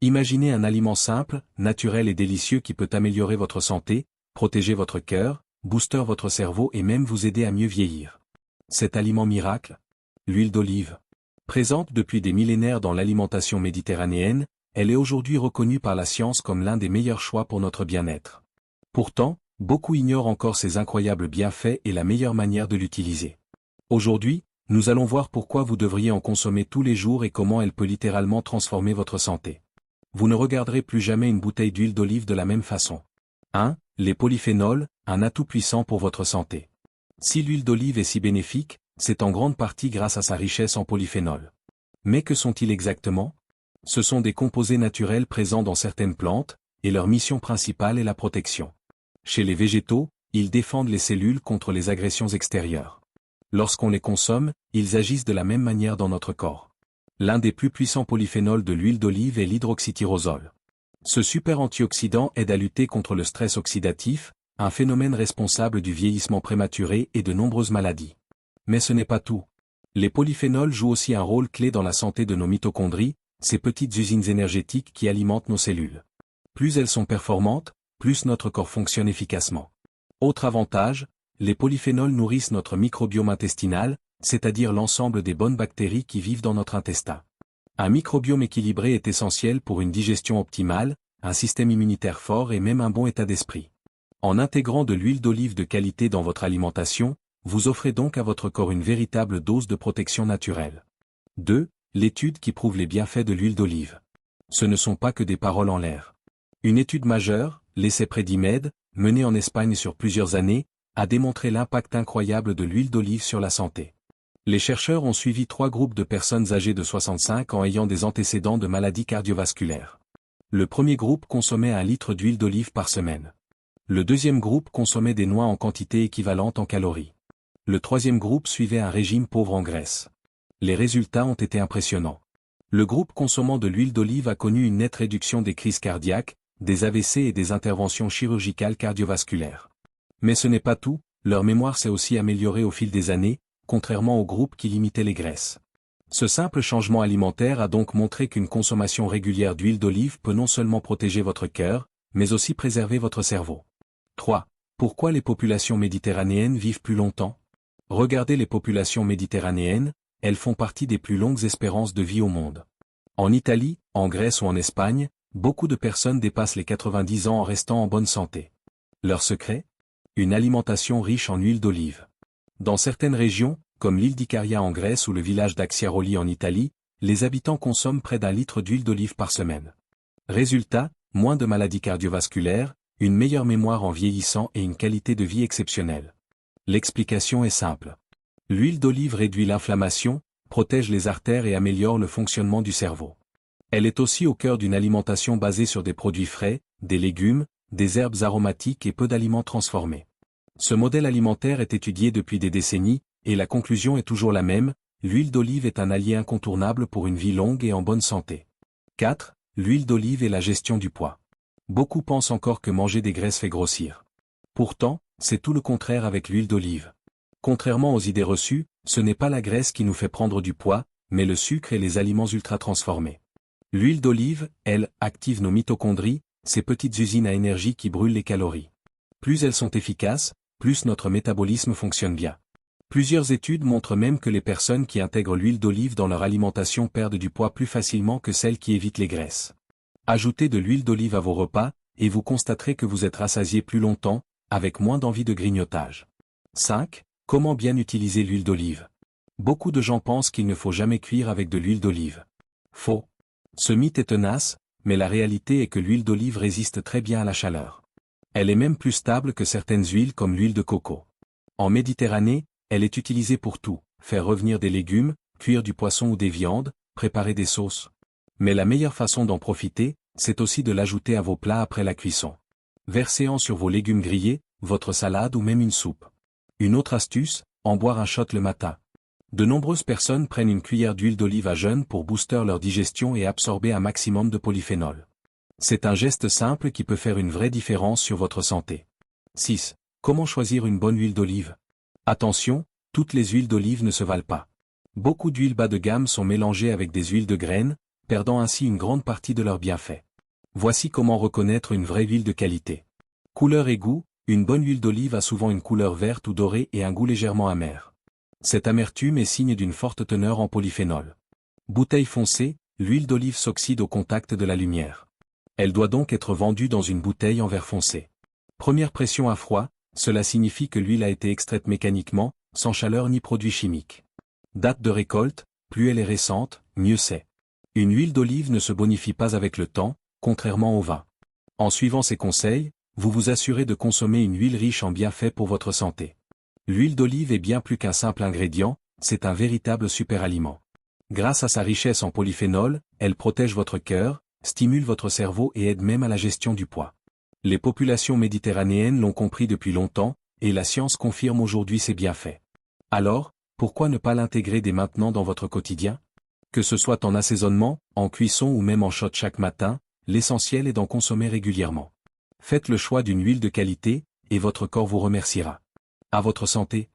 Imaginez un aliment simple, naturel et délicieux qui peut améliorer votre santé, protéger votre cœur, booster votre cerveau et même vous aider à mieux vieillir. Cet aliment miracle? L'huile d'olive. Présente depuis des millénaires dans l'alimentation méditerranéenne, elle est aujourd'hui reconnue par la science comme l'un des meilleurs choix pour notre bien-être. Pourtant, beaucoup ignorent encore ses incroyables bienfaits et la meilleure manière de l'utiliser. Aujourd'hui, nous allons voir pourquoi vous devriez en consommer tous les jours et comment elle peut littéralement transformer votre santé. Vous ne regarderez plus jamais une bouteille d'huile d'olive de la même façon. 1. Les polyphénols, un atout puissant pour votre santé. Si l'huile d'olive est si bénéfique, c'est en grande partie grâce à sa richesse en polyphénols. Mais que sont-ils exactement? Ce sont des composés naturels présents dans certaines plantes, et leur mission principale est la protection. Chez les végétaux, ils défendent les cellules contre les agressions extérieures. Lorsqu'on les consomme, ils agissent de la même manière dans notre corps. L'un des plus puissants polyphénols de l'huile d'olive est l'hydroxytyrosol. Ce super antioxydant aide à lutter contre le stress oxydatif, un phénomène responsable du vieillissement prématuré et de nombreuses maladies. Mais ce n'est pas tout. Les polyphénols jouent aussi un rôle clé dans la santé de nos mitochondries, ces petites usines énergétiques qui alimentent nos cellules. Plus elles sont performantes, plus notre corps fonctionne efficacement. Autre avantage, les polyphénols nourrissent notre microbiome intestinal, c'est-à-dire l'ensemble des bonnes bactéries qui vivent dans notre intestin. Un microbiome équilibré est essentiel pour une digestion optimale, un système immunitaire fort et même un bon état d'esprit. En intégrant de l'huile d'olive de qualité dans votre alimentation, vous offrez donc à votre corps une véritable dose de protection naturelle. 2. L'étude qui prouve les bienfaits de l'huile d'olive. Ce ne sont pas que des paroles en l'air. Une étude majeure, l'essai Predimed, menée en Espagne sur plusieurs années, a démontré l'impact incroyable de l'huile d'olive sur la santé. Les chercheurs ont suivi 3 groupes de personnes âgées de 65 ans ayant des antécédents de maladies cardiovasculaires. Le premier groupe consommait 1 litre d'huile d'olive par semaine. Le deuxième groupe consommait des noix en quantité équivalente en calories. Le troisième groupe suivait un régime pauvre en graisse. Les résultats ont été impressionnants. Le groupe consommant de l'huile d'olive a connu une nette réduction des crises cardiaques, des AVC et des interventions chirurgicales cardiovasculaires. Mais ce n'est pas tout, leur mémoire s'est aussi améliorée au fil des années, contrairement au groupe qui limitait les graisses. Ce simple changement alimentaire a donc montré qu'une consommation régulière d'huile d'olive peut non seulement protéger votre cœur, mais aussi préserver votre cerveau. 3. Pourquoi les populations méditerranéennes vivent plus longtemps? Regardez les populations méditerranéennes, elles font partie des plus longues espérances de vie au monde. En Italie, en Grèce ou en Espagne, beaucoup de personnes dépassent les 90 ans en restant en bonne santé. Leur secret? Une alimentation riche en huile d'olive. Dans certaines régions, comme l'île d'Icaria en Grèce ou le village d'Acciaroli en Italie, les habitants consomment près d'1 litre d'huile d'olive par semaine. Résultat, moins de maladies cardiovasculaires, une meilleure mémoire en vieillissant et une qualité de vie exceptionnelle. L'explication est simple. L'huile d'olive réduit l'inflammation, protège les artères et améliore le fonctionnement du cerveau. Elle est aussi au cœur d'une alimentation basée sur des produits frais, des légumes, des herbes aromatiques et peu d'aliments transformés. Ce modèle alimentaire est étudié depuis des décennies, et la conclusion est toujours la même, l'huile d'olive est un allié incontournable pour une vie longue et en bonne santé. 4. L'huile d'olive et la gestion du poids. Beaucoup pensent encore que manger des graisses fait grossir. Pourtant, c'est tout le contraire avec l'huile d'olive. Contrairement aux idées reçues, ce n'est pas la graisse qui nous fait prendre du poids, mais le sucre et les aliments ultra-transformés. L'huile d'olive, elle, active nos mitochondries, ces petites usines à énergie qui brûlent les calories. Plus elles sont efficaces, plus notre métabolisme fonctionne bien. Plusieurs études montrent même que les personnes qui intègrent l'huile d'olive dans leur alimentation perdent du poids plus facilement que celles qui évitent les graisses. Ajoutez de l'huile d'olive à vos repas, et vous constaterez que vous êtes rassasié plus longtemps, avec moins d'envie de grignotage. 5. Comment bien utiliser l'huile d'olive? Beaucoup de gens pensent qu'il ne faut jamais cuire avec de l'huile d'olive. Faux. Ce mythe est tenace, mais la réalité est que l'huile d'olive résiste très bien à la chaleur. Elle est même plus stable que certaines huiles comme l'huile de coco. En Méditerranée, elle est utilisée pour tout, faire revenir des légumes, cuire du poisson ou des viandes, préparer des sauces. Mais la meilleure façon d'en profiter, c'est aussi de l'ajouter à vos plats après la cuisson. Versez-en sur vos légumes grillés, votre salade ou même une soupe. Une autre astuce, en boire un shot le matin. De nombreuses personnes prennent une cuillère d'huile d'olive à jeun pour booster leur digestion et absorber un maximum de polyphénol. C'est un geste simple qui peut faire une vraie différence sur votre santé. 6. Comment choisir une bonne huile d'olive? Attention, toutes les huiles d'olive ne se valent pas. Beaucoup d'huiles bas de gamme sont mélangées avec des huiles de graines, perdant ainsi une grande partie de leurs bienfaits. Voici comment reconnaître une vraie huile de qualité. Couleur et goût, une bonne huile d'olive a souvent une couleur verte ou dorée et un goût légèrement amer. Cette amertume est signe d'une forte teneur en polyphénol. Bouteille foncée, l'huile d'olive s'oxyde au contact de la lumière. Elle doit donc être vendue dans une bouteille en verre foncé. Première pression à froid, cela signifie que l'huile a été extraite mécaniquement, sans chaleur ni produits chimiques. Date de récolte, plus elle est récente, mieux c'est. Une huile d'olive ne se bonifie pas avec le temps, contrairement au vin. En suivant ces conseils, vous vous assurez de consommer une huile riche en bienfaits pour votre santé. L'huile d'olive est bien plus qu'un simple ingrédient, c'est un véritable superaliment. Grâce à sa richesse en polyphénol, elle protège votre cœur, stimule votre cerveau et aide même à la gestion du poids. Les populations méditerranéennes l'ont compris depuis longtemps, et la science confirme aujourd'hui ses bienfaits. Alors, pourquoi ne pas l'intégrer dès maintenant dans votre quotidien? Que ce soit en assaisonnement, en cuisson ou même en shot chaque matin, l'essentiel est d'en consommer régulièrement. Faites le choix d'une huile de qualité, et votre corps vous remerciera. À votre santé.